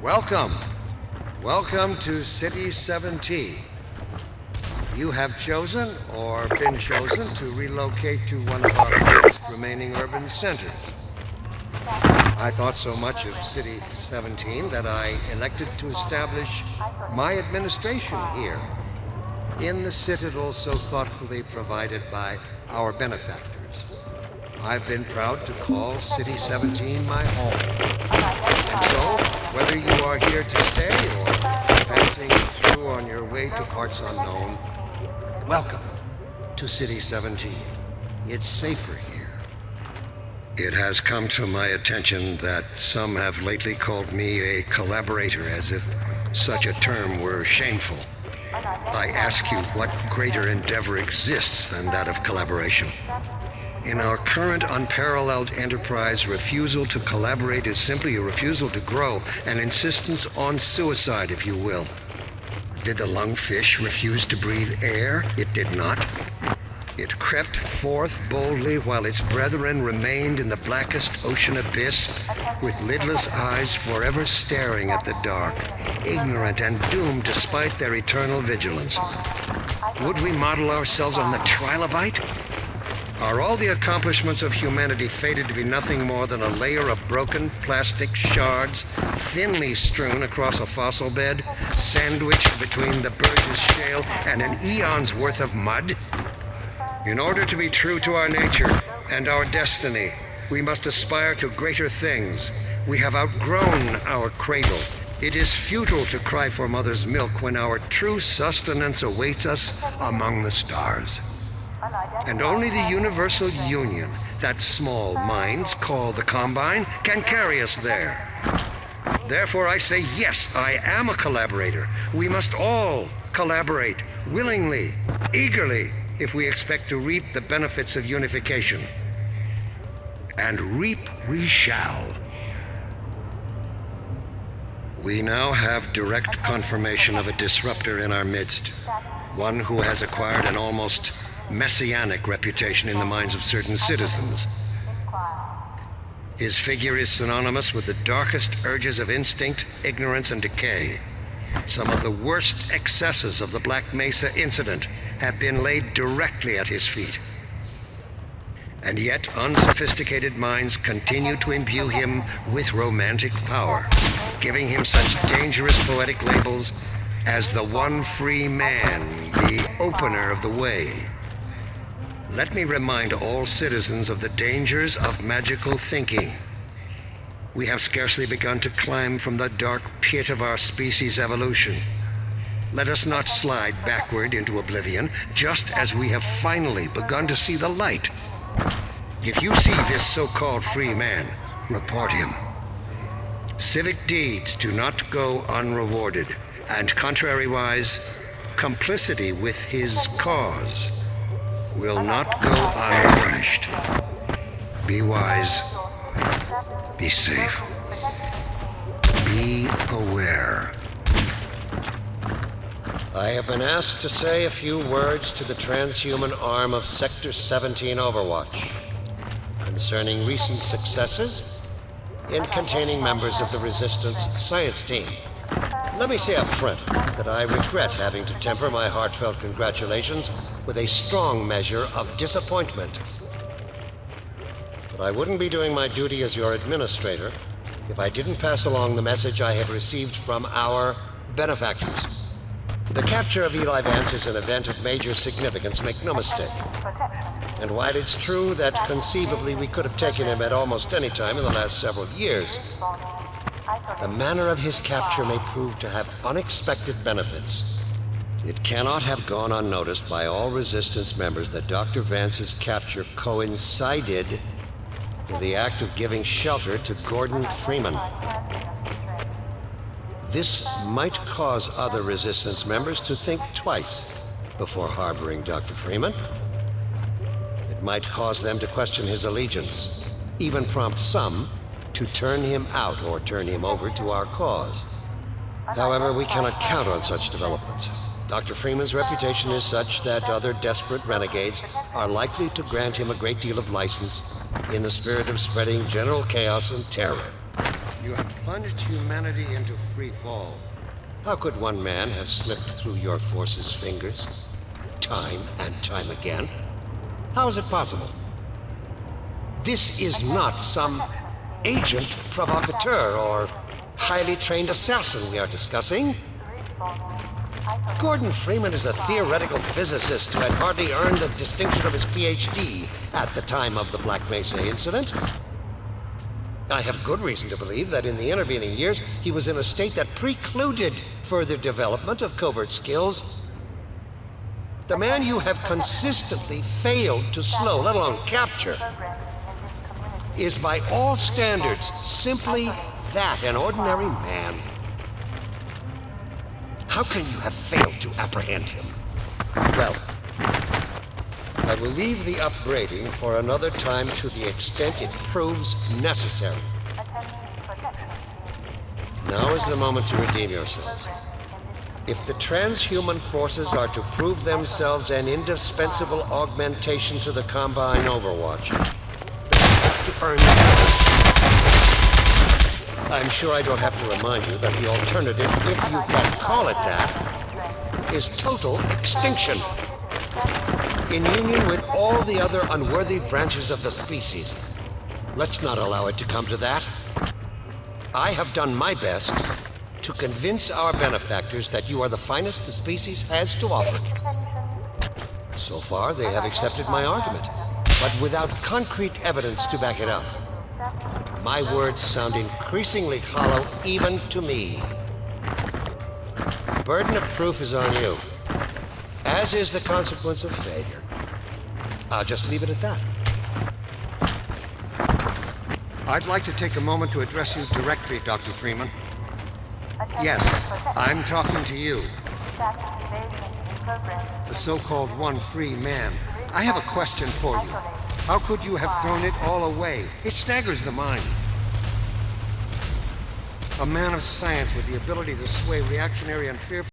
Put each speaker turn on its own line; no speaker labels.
Welcome. Welcome to City 17. You have chosen, or been chosen, to relocate to one of our last remaining urban centers. I thought so much of City 17 that I elected to establish my administration here, in the citadel so thoughtfully provided by our benefactors. I've been proud to call City 17 my home. And so, whether you are here to stay or passing through on your way to parts unknown, welcome to City 17. It's safer here. It has come to my attention that some have lately called me a collaborator, as if such a term were shameful. I ask you, what greater endeavor exists than that of collaboration? In our current unparalleled enterprise, refusal to collaborate is simply a refusal to grow, an insistence on suicide, if you will. Did the lungfish refuse to breathe air? It did not. It crept forth boldly while its brethren remained in the blackest ocean abyss, with lidless eyes forever staring at the dark, ignorant and doomed despite their eternal vigilance. Would we model ourselves on the trilobite? Are all the accomplishments of humanity fated to be nothing more than a layer of broken plastic shards, thinly strewn across a fossil bed, sandwiched between the Burgess Shale and an eon's worth of mud? In order to be true to our nature and our destiny, we must aspire to greater things. We have outgrown our cradle. It is futile to cry for mother's milk when our true sustenance awaits us among the stars. And only the universal union that small minds call the Combine can carry us there. Therefore I say, yes, I am a collaborator. We must all collaborate, willingly, eagerly, if we expect to reap the benefits of unification. And reap we shall. We now have direct confirmation of a disruptor in our midst, one who has acquired an almost messianic reputation in the minds of certain citizens. His figure is synonymous with the darkest urges of instinct, ignorance, and decay. Some of the worst excesses of the Black Mesa incident have been laid directly at his feet. And yet, unsophisticated minds continue to imbue him with romantic power, giving him such dangerous poetic labels as the one free man, the opener of the way. Let me remind all citizens of the dangers of magical thinking. We have scarcely begun to climb from the dark pit of our species' evolution. Let us not slide backward into oblivion, just as we have finally begun to see the light. If you see this so-called free man, report him. Civic deeds do not go unrewarded, and contrariwise, complicity with his cause will not go unpunished. Be wise. Be safe. Be aware. I have been asked to say a few words to the transhuman arm of Sector 17 Overwatch concerning recent successes in containing members of the Resistance science team. Let me say up front that I regret having to temper my heartfelt congratulations with a strong measure of disappointment. But I wouldn't be doing my duty as your administrator if I didn't pass along the message I had received from our benefactors. The capture of Eli Vance is an event of major significance, make no mistake. And while it's true that conceivably we could have taken him at almost any time in the last several years, the manner of his capture may prove to have unexpected benefits. It cannot have gone unnoticed by all Resistance members that Dr. Vance's capture coincided with the act of giving shelter to Gordon Freeman. This might cause other Resistance members to think twice before harboring Dr. Freeman. It might cause them to question his allegiance, even prompt some to turn him out or turn him over to our cause. However, we cannot count on such developments. Dr. Freeman's reputation is such that other desperate renegades are likely to grant him a great deal of license in the spirit of spreading general chaos and terror. You have plunged humanity into free fall. How could one man have slipped through your force's fingers, time and time again? How is it possible? This is not some agent provocateur or highly trained assassin we are discussing. Gordon Freeman is a theoretical physicist who had hardly earned the distinction of his PhD at the time of the Black Mesa incident. I have good reason to believe that in the intervening years, he was in a state that precluded further development of covert skills. The man you have consistently failed to slow, let alone capture, is by all standards simply that, an ordinary man. How can you have failed to apprehend him? Well, I will leave the upbraiding for another time to the extent it proves necessary. Now is the moment to redeem yourselves. If the transhuman forces are to prove themselves an indispensable augmentation to the Combine Overwatch, they have to earn the right. I'm sure I don't have to remind you that the alternative, if you can call it that, is total extinction. In union with all the other unworthy branches of the species. Let's not allow it to come to that. I have done my best to convince our benefactors that you are the finest the species has to offer. So far, they have accepted my argument, but without concrete evidence to back it up. My words sound increasingly hollow even to me. The burden of proof is on you, as is the consequence of failure. I'll just leave it at that. I'd like to take a moment to address you directly, Dr. Freeman. Yes, I'm talking to you. The so-called one free man. I have a question for you. How could you have thrown it all away? It staggers the mind. A man of science with the ability to sway reactionary and fearful